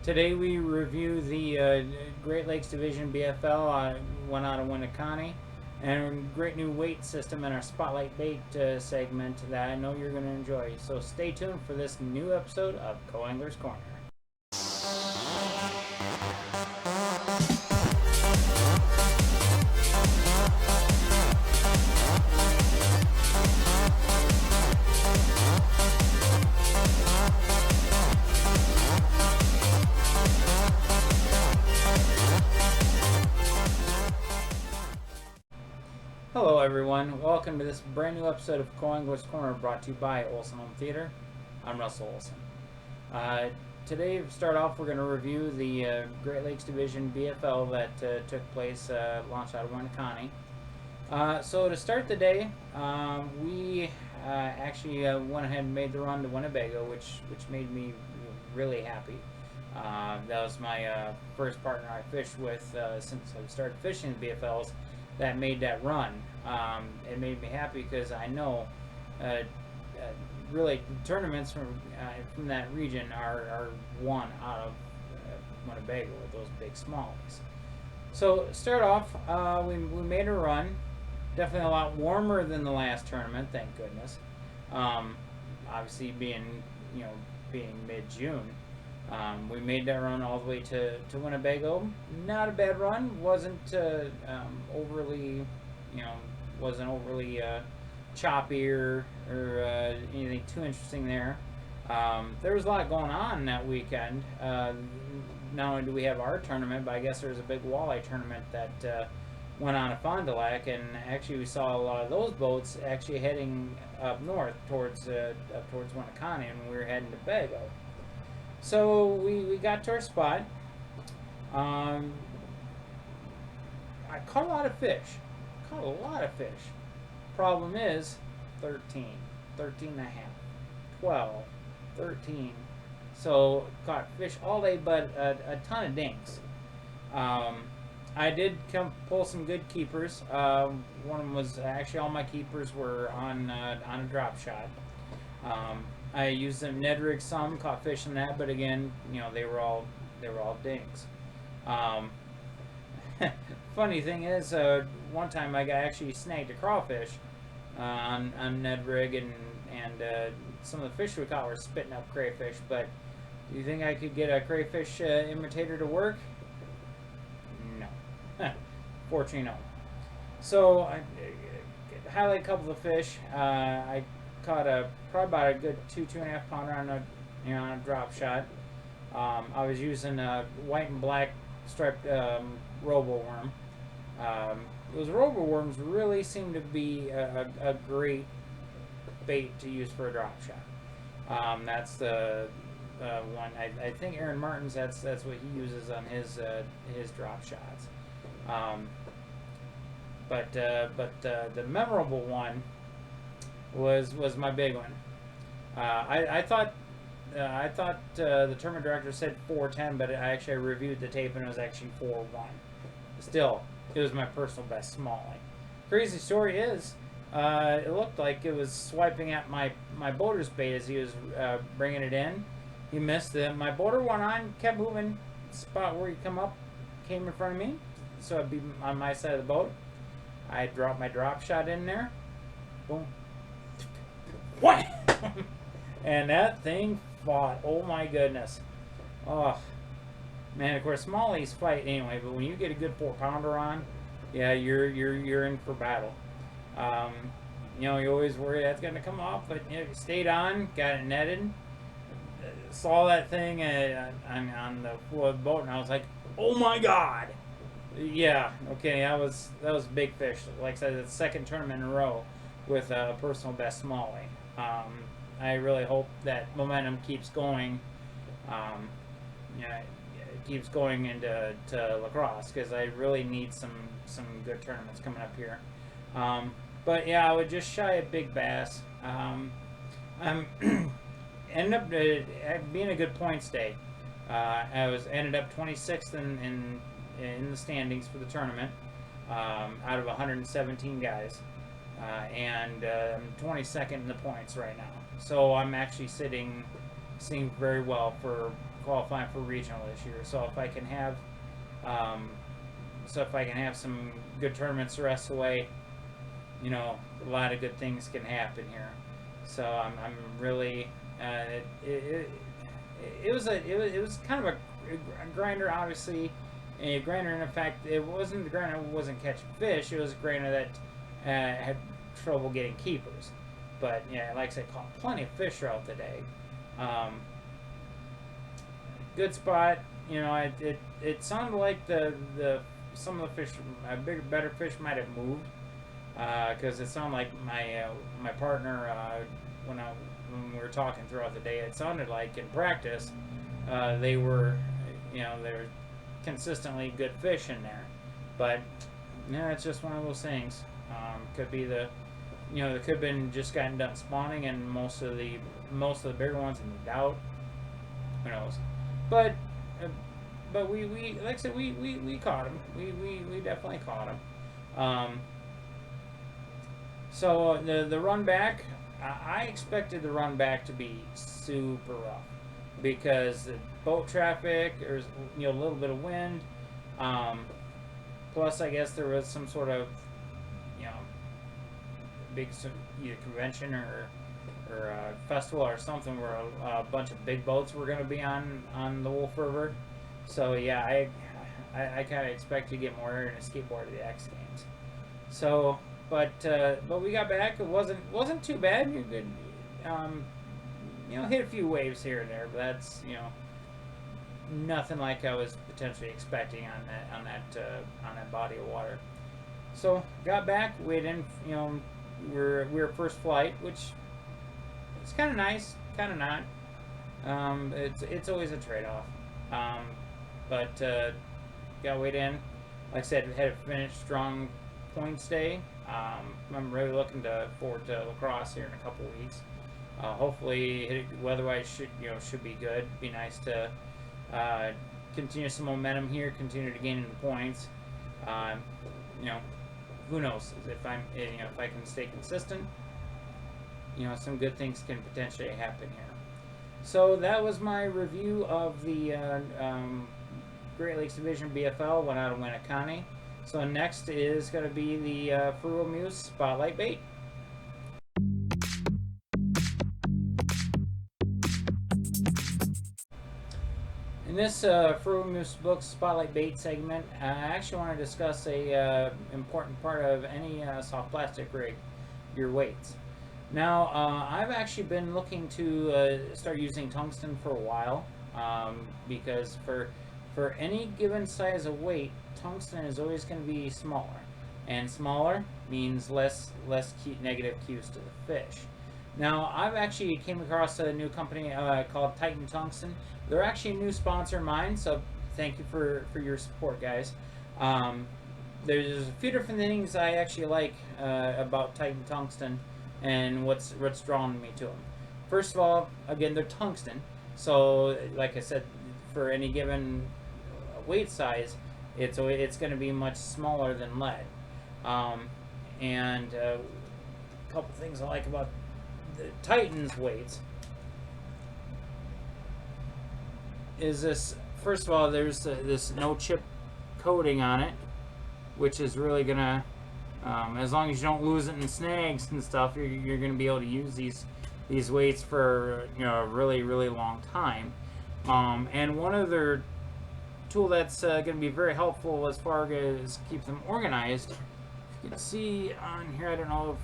Today we review the Great Lakes Division BFL, one out of Winneconnie, and a great new weight system in our Spotlight Bait segment that I know you're going to enjoy. So stay tuned for this new episode of Co-Angler's Corner. Hello everyone, welcome to this brand new episode of Co-Angler's Corner brought to you by Olson Home Theater. I'm Russell Olson. Today, to start off, we're going to review the Great Lakes Division BFL that took place, launched out of Winneconnie. So to start the day, we actually went ahead and made the run to Winnebago, which made me really happy. That was my first partner I fished with since I started fishing the BFLs that made that run. It made me happy because I know really tournaments from that region are won out of Winnebago with those big smallies. So start off, we made a run. Definitely a lot warmer than the last tournament, thank goodness. Obviously being mid-June. We made that run all the way to Winnebago. Not a bad run. Wasn't overly, wasn't overly choppy or anything too interesting there. There was a lot going on that weekend. Not only do we have our tournament, but I guess there was a big walleye tournament that went on at Fond du Lac, and actually we saw a lot of those boats actually heading up north towards Winneconnie, and we were heading to Bago. So we got to our spot. I caught a lot of fish. Problem is 13 and a half, 12, 13. So caught fish all day, but a ton of dinks. I did pull some good keepers. One of them was actually all my keepers were on a drop shot. I used them Ned rig some, caught fish in that, but again, they were all dings. Funny thing is, one time I actually snagged a crawfish on Ned rig, and some of the fish we caught were spitting up crayfish. But do you think I could get a crayfish imitator to work? No. Fortunately, no. So I highlight a couple of fish. I caught probably about a good 2.5 pounder on a drop shot. I was using a white and black striped robo worm. Those robo worms really seem to be a great bait to use for a drop shot. That's the one. I think Aaron Martin's. That's what he uses on his drop shots. But the memorable one was my big one. I thought the tournament director said 410, but I actually reviewed the tape and it was actually 4-1. Still, it was my personal best smallie. Crazy story is, it looked like it was swiping at my boater's bait as he was bringing it in. He missed it. My boater went on, kept moving. Spot where he came in front of me, so I'd be on my side of the boat. I dropped my drop shot in there. Boom. What? And that thing fought. Oh my goodness. Oh man, of course smallies fight anyway, but when you get a good 4-pounder on, yeah, you're in for battle. You always worry that's gonna come off, but you stayed on, got it netted, saw that thing on the floor of the boat, and I was like, oh my god. Yeah, okay, that was a big fish. Like I said, it's the second tournament in a row with a personal best smallie. I really hope that momentum keeps going. It keeps going into lacrosse, because I really need some good tournaments coming up here. But yeah, I would just shy a big bass. I'm ended up being a good points day. I ended up 26th in the standings for the tournament, out of 117 guys. And I'm 22nd in the points right now. So I'm actually sitting very well for qualifying for regional this year. So if I can have some good tournaments the rest of the way, you know, a lot of good things can happen here. So I'm really it was kind of a grinder, obviously. A grinder, in fact, it wasn't the grinder wasn't catching fish. It was a grinder that had trouble getting keepers. But yeah, like I said, caught plenty of fish throughout the day. Good spot. You know, it sounded like the some of the fish, bigger, better fish might have moved, because it sounded like my partner when we were talking throughout the day, it sounded like in practice they were consistently good fish in there. But yeah, it's just one of those things. Could be it could have been just gotten done spawning, and most of the bigger ones moved out. Who knows? But we like I said, we caught them. We definitely caught them. So the run back, I expected the run back to be super rough because the boat traffic, there's a little bit of wind. Plus, I guess there was some sort of big either convention or festival or something where a bunch of big boats were going to be on the Wolf River. So yeah, I kind of expect to get more air and a skateboard at the X Games. So, but we got back. It wasn't too bad. You could hit a few waves here and there, but that's nothing like I was potentially expecting on that body of water. So got back. We didn't we were first flight, which it's kind of nice, kind of not. It's always a trade-off. But got weighed in. Like I said, we had a finished strong points day. I'm really looking forward to lacrosse here in a couple weeks. Hopefully, weather-wise should be good. Be nice to continue some momentum here, continue to gain in the points. Who knows if I can stay consistent. Some good things can potentially happen here. So that was my review of the Great Lakes Division BFL, went out of Winneconnie. So next is going to be the Frugal Muse Spotlight Bait. In this Frugal Muse Books Spotlight Bait segment, I actually want to discuss a important part of any soft plastic rig, your weights. Now, I've actually been looking to start using tungsten for a while, because for any given size of weight, tungsten is always going to be smaller, and smaller means less negative cues to the fish. Now, I've actually came across a new company called Titan Tungsten. They're actually a new sponsor of mine, so thank you for your support, guys. There's a few different things I actually like about Titan Tungsten and what's drawn me to them. First of all, again, they're tungsten, so like I said, for any given weight size, it's going to be much smaller than lead. And a couple things I like about the Titan's weights is this. First of all, there's this no chip coating on it, which is really gonna, as long as you don't lose it in snags and stuff, you're gonna be able to use these weights for a really long time. And one other tool that's gonna be very helpful as far as keep them organized. You can see on here, I don't know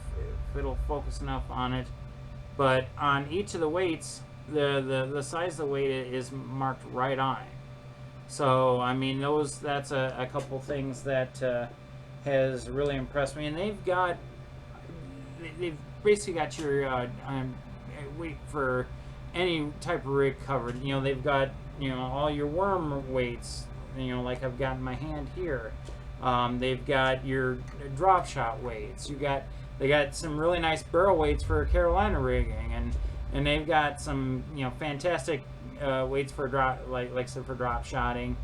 if it'll focus enough on it, but on each of the weights, the size of the weight is marked right on it. So I mean, that's a couple things that has really impressed me. And they've basically got your weight for any type of rig covered. They've got all your worm weights. Like I've got in my hand here. They've got your drop shot weights. They got some really nice barrel weights for Carolina rigging, and they've got some fantastic weights for drop, like I said, for drop shotting.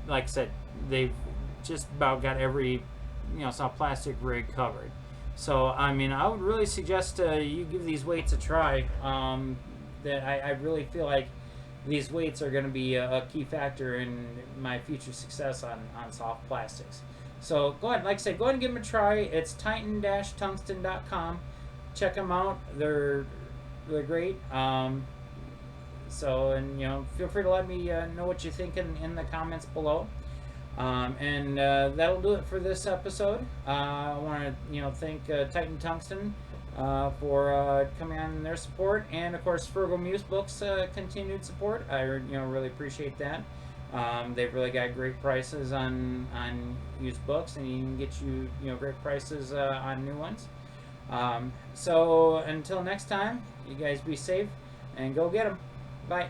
Like I said, they've just about got every soft plastic rig covered. So I mean, I would really suggest you give these weights a try. That I really feel like these weights are going to be a key factor in my future success on soft plastics. So go ahead, like I said, go ahead and give them a try. It's titan-tungsten.com. Check them out. They're great. So, and feel free to let me know what you think in the comments below. And that'll do it for this episode. I want to thank Titan Tungsten for coming on and their support, and of course Fergal Muse Books continued support. I really appreciate that. They've really got great prices on used books, and you can get great prices on new ones. So until next time, you guys be safe and go get them. Bye.